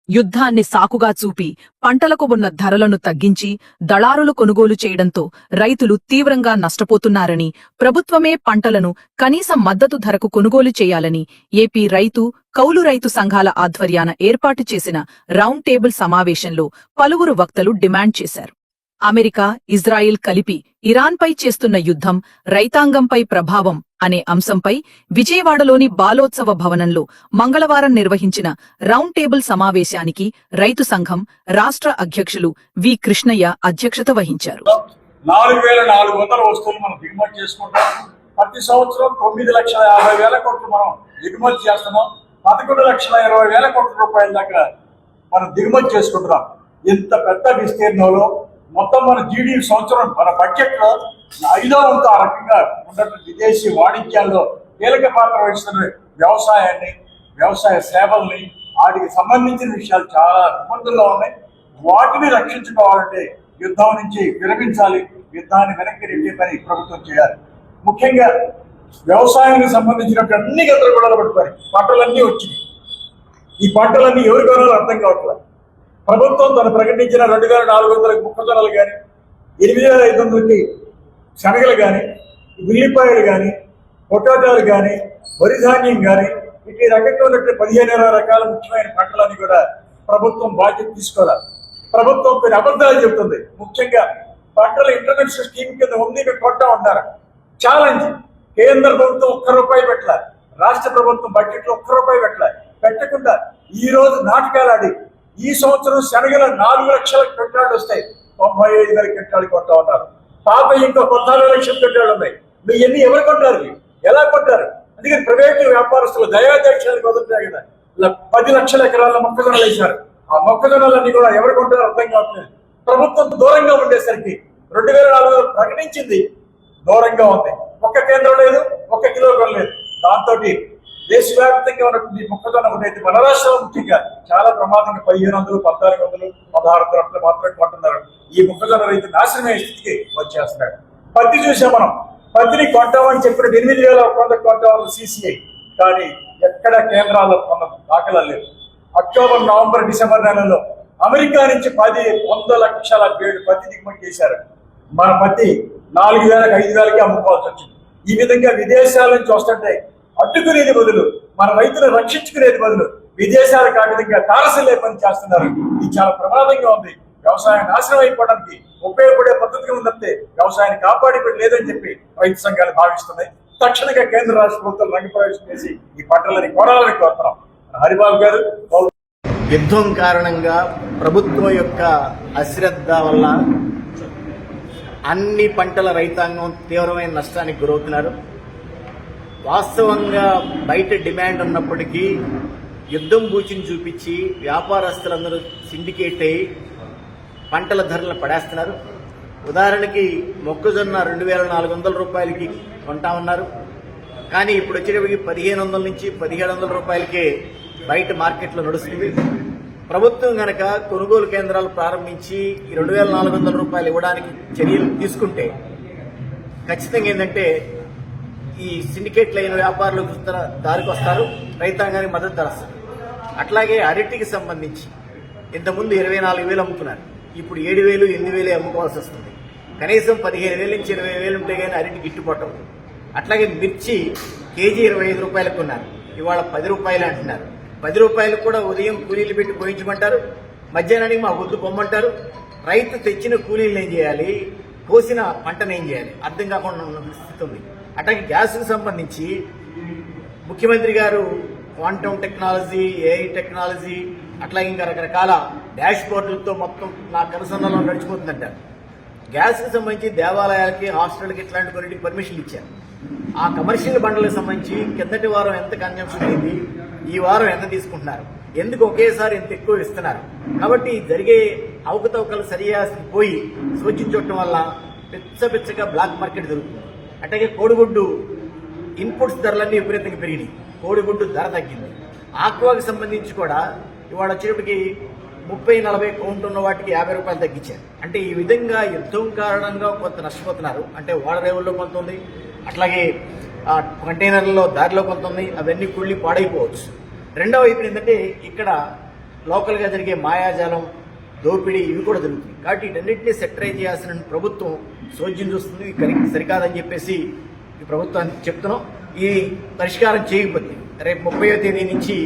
యుద్ధాన్ని సాకుగా చూపి పంటలకు ఉన్న ధరలను తగ్గించి దళారులు కొనుగోలు చేయడంతో రైతులు తీవ్రంగా నష్టపోతున్నారని, ప్రభుత్వమే పంటలను కనీస మద్దతు ధరకు కొనుగోలు చేయాలని ఏపీ రైతు, కౌలు రైతు సంఘాల ఆధ్వర్యాన ఏర్పాటు చేసిన రౌండ్ టేబుల్ సమావేశంలో పలువురు వక్తలు డిమాండ్ చేశారు. అమెరికా, ఇజ్రాయిల్ కలిపి ఇరాన్పై చేస్తున్న యుద్ధం రైతాంగంపై ప్రభావం అనే అంశంపై విజయవాడలోని బాలోత్సవ భవనంలో మంగళవారం నిర్వహించిన రౌండ్ టేబుల్ సమావేశానికి రైతు సంఘం రాష్ట్ర అధ్యక్షులు వి కృష్ణయ్య అధ్యక్షత వహించారు. 4,400 వస్తువులు మనం దిగుమతి చేసుకుంటాం. ప్రతి సంవత్సరం 9,50,000 కోట్లు మనం దిగుమతి చేస్తున్నాం. 11,20,000 కోట్ల రూపాయల దాకా మనం దిగుమతి చేసుకుంటున్నాం. ఇంత పెద్ద విస్తీర్ణంలో మొత్తం మన జీడీ సంవత్సరం మన బడ్జెట్ లో 5వ వంతు ఆ రకంగా ఉన్నటువంటి విదేశీ వాణిజ్యాల్లో కీలక పాత్ర వహిస్తున్న వ్యవసాయాన్ని, వ్యవసాయ సేవల్ని, వాటికి సంబంధించిన విషయాలు చాలా ఇబ్బందుల్లో ఉన్నాయి. వాటిని రక్షించుకోవాలంటే యుద్ధం నుంచి విరమించాలి, యుద్ధాన్ని వెనక్కి నెట్టే పని ప్రభుత్వం చేయాలి. ముఖ్యంగా వ్యవసాయానికి సంబంధించినటువంటి అన్ని గందరగోళాలు పడిపోయి పంటలన్నీ వచ్చినాయి. ఈ పంటలన్నీ ఎవరు కొనాలో అర్థం కావట్లేదు. ప్రభుత్వం తను ప్రకటించిన 2,400 మొక్కజొన్నలు కానీ, 8,500కి శనగలు కానీ, ఉల్లిపాయలు కానీ, పొటాటోలు కానీ, వరి ధాన్యం కానీ, ఈ రకంగా ఉన్నటువంటి 15-20 రకాల ముఖ్యమైన పంటలన్నీ కూడా ప్రభుత్వం బాధ్యత తీసుకోవాలి. ప్రభుత్వం కొన్ని అబద్ధాలు చెబుతుంది. ముఖ్యంగా పంటల ఇంటర్నెట్ స్కీమ్ కింద ఉంది, మేము కొట్టా ఉన్నారు. ఛాలెంజ్. కేంద్ర ప్రభుత్వం ₹1 పెట్టాలి, రాష్ట్ర ప్రభుత్వం బడ్జెట్ లో ₹1 పెట్టాలి. పెట్టకుండా ఈ రోజు నాటకాలు ఆడి ఈ సంవత్సరం శనగల 4 లక్షల క్వింటాలు వస్తాయి, 95,000 క్వింటాలు కొంటా ఉన్నారు. పాత ఇంకో 14 లక్షల క్వింటాలు ఉన్నాయి. మీరు ఎన్ని ఎవరు కొంటారు, ఎలా కొంటారు? అందుకని ప్రైవేటు వ్యాపారస్తులు దయాదక్షిణాలకు వదులుతాయి కదా. 10 లక్షల ఎకరాల మొక్కజొన్నలు వేశారు. ఆ మొక్కజొన్నలన్నీ కూడా ఎవరు కొంటారో అర్థం కావట్లేదు. ప్రభుత్వం దూరంగా ఉండేసరికి 2,400 ప్రకటించింది, దూరంగా ఉంది. ఒక్క కేంద్రం లేదు, ఒక్క కిలో కొనలేదు. దాంతో దేశవ్యాప్తంగా ఉన్నటువంటి మొక్కజొన్న ఉండేది మన రాష్ట్రంలో ముఖ్యంగా చాలా ప్రమాదంగా 1,500, 1,400, 1,600 అట్లా మాత్రమే కొంటున్నారు. ఈ మొక్కజొన్న రైతు నాశనమయ్యే స్థితికి వచ్చేస్తున్నాడు. పత్తి చూసాం మనం. పత్తిని కొంటామని చెప్పిన 8,100 కొంటామని CCI, కానీ ఎక్కడ కేంద్రాల్లో కొన్న దాఖలాలు లేవు. అక్టోబర్, నవంబర్, డిసెంబర్ నెలలో అమెరికా నుంచి 100 లక్షల బేడు పత్తి దిగుమతి చేశారు. మన పత్తి 4,000, 5,000కి అమ్ముకోవాల్సి వచ్చింది. ఈ విధంగా విదేశాల నుంచి వస్తుంటే అడ్డుకునేది బదులు, మన రైతులు రక్షించుకునేది బదులు విదేశాలకు ఆ విధంగా తారసలే పని చేస్తున్నారు. ఇది చాలా ప్రమాదంగా ఉంది. వ్యవసాయం నాశనం అయిపోవడానికి ఉపయోగపడే పద్ధతిగా ఉందంటే వ్యవసాయాన్ని కాపాడేది లేదని చెప్పి రైతు సంఘాలు భావిస్తున్నాయి. తక్షణంగా కేంద్ర రాష్ట్ర ప్రభుత్వం రంగప్రవేశం చేసి ఈ పంటలని కొనాలని కోరుతున్నాం. హరిబాబు గారు. యుద్ధం కారణంగా ప్రభుత్వం యొక్క అశ్రద్ధ వల్ల అన్ని పంటల రైతాంగం తీవ్రమైన నష్టానికి గురవుతున్నారు. వాస్తవంగా బయట డిమాండ్ ఉన్నప్పటికీ యుద్ధం బూచిని చూపించి వ్యాపారస్తులందరూ సిండికేట్ అయ్యి పంటల ధరలను పడేస్తున్నారు. ఉదాహరణకి మొక్కజొన్న 2,400 రూపాయలకి కొంటా ఉన్నారు, కానీ ఇప్పుడు వచ్చేటప్పటికి 1,500 నుంచి 1,700 రూపాయలకే బయట మార్కెట్లో నడుస్తుంది. ప్రభుత్వం కనుక కొనుగోలు కేంద్రాలు ప్రారంభించి 2,400 రూపాయలు ఇవ్వడానికి చర్యలు తీసుకుంటే ఖచ్చితంగా ఏంటంటే ఈ సిండికేట్లు అయిన వ్యాపారులు దారికి వస్తారు, రైతాంగానికి మద్దతు ధర వస్తారు. అట్లాగే అరటికి సంబంధించి ఇంతకుముందు 24,000 అమ్ముకున్నారు, ఇప్పుడు 7,000, 8,000 అమ్ముకోవాల్సి వస్తుంది. కనీసం 15,000 నుంచి 20,000 ఉంటే కానీ అరటి గిట్టుబాటు. అట్లాగే మిర్చి కేజీ 25 రూపాయలకు ఉన్నారు, ఇవాళ 10 రూపాయలు అంటున్నారు. 10 రూపాయలకు కూడా ఉదయం కూలీలు పెట్టి పోయించమంటారు, మధ్యాహ్నానికి మా వద్దు పొమ్మంటారు. రైతు తెచ్చిన కూలీలు ఏం చేయాలి, కోసిన పంటను ఏం చేయాలి అర్థం కాకుండా ఉన్న స్థితి ఉంది. అట్లాగే గ్యాస్కు సంబంధించి ముఖ్యమంత్రి గారు క్వాంటమ్ టెక్నాలజీ, AI టెక్నాలజీ, అట్లాగే ఇంకా రకరకాల డాష్ బోర్డులతో మొత్తం నా కనుసన్నలో నడిచిపోతుందంటారు. గ్యాస్కి సంబంధించి దేవాలయాలకి, హాస్టల్కి ఇట్లాంటి కొన్నిటికి పర్మిషన్లు ఇచ్చారు. ఆ కమర్షియల్ బండ్లకు సంబంధించి కిందటి వారం ఎంత కన్జంప్షన్ అయింది, ఈ వారం ఎంత తీసుకుంటున్నారు, ఎందుకు ఒకేసారి ఎంత ఎక్కువ ఇస్తున్నారు. కాబట్టి జరిగే అవకతవకలు సరియాసి పోయి సూచించడం వల్ల పిచ్చగా బ్లాక్ మార్కెట్ జరుగుతుంది. అట్లాగే కోడిగుడ్డు ఇన్పుట్స్ ధరలన్నీ విపరీతంగా పెరిగినాయి, కోడిగుడ్డు ధర తగ్గింది. ఆక్వాకి సంబంధించి కూడా ఇవాళ వచ్చేటప్పటికి 30-40 కౌంట్ ఉన్న వాటికి 50 రూపాయలు తగ్గించారు. అంటే ఈ విధంగా యుద్ధం కారణంగా కొంత నష్టపోతున్నారు. అంటే వాడ రేవుల్లో కొంత ఉంది, అట్లాగే కంటైనర్లలో దారిలో కొంత ఉంది, అవన్నీ కుళ్ళి పాడైపోవచ్చు. రెండవ వైపు ఏంటంటే ఇక్కడ లోకల్గా జరిగే మాయాజాలం, దోపిడీ ఇవి కూడా జరుగుతుంది. కాబట్టి వీటన్నింటినీ సెటరైజ్ చేయాల్సిన ప్రభుత్వం సోద్యం చూస్తుంది. ఇది సరికాదని చెప్పేసి ఈ ప్రభుత్వానికి చెప్తున్నాం. ఈ పరిష్కారం చేయకపోతే రేపు 30వ తేదీ నుంచి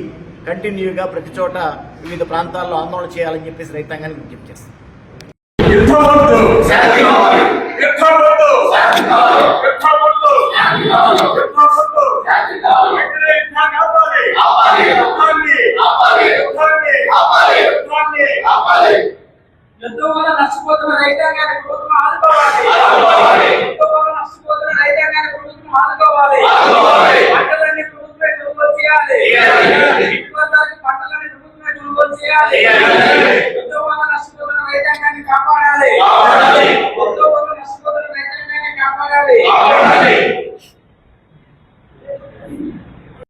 కంటిన్యూగా ప్రతి చోట వివిధ ప్రాంతాల్లో ఆందోళన చేయాలని చెప్పేసి రైతాంగానికి విజ్ఞప్తి చేస్తాం. యుద్ధం వల్ల నష్టపోతున్న రైతాంగాన్ని ప్రభుత్వం ఆదుకోవాలి. యుద్ధం వల్ల నష్టపోతున్న రైతాంగాన్ని ప్రభుత్వం ఆదుకోవాలి. పంటలన్నీ ప్రభుత్వమే కొనుగోలు చేయాలి. పంటలన్నీ ప్రభుత్వమే కొనుగోలు చేయాలి. యుద్ధం వల్ల నష్టపోతున్న రైతాంగాన్ని కాపాడాలి.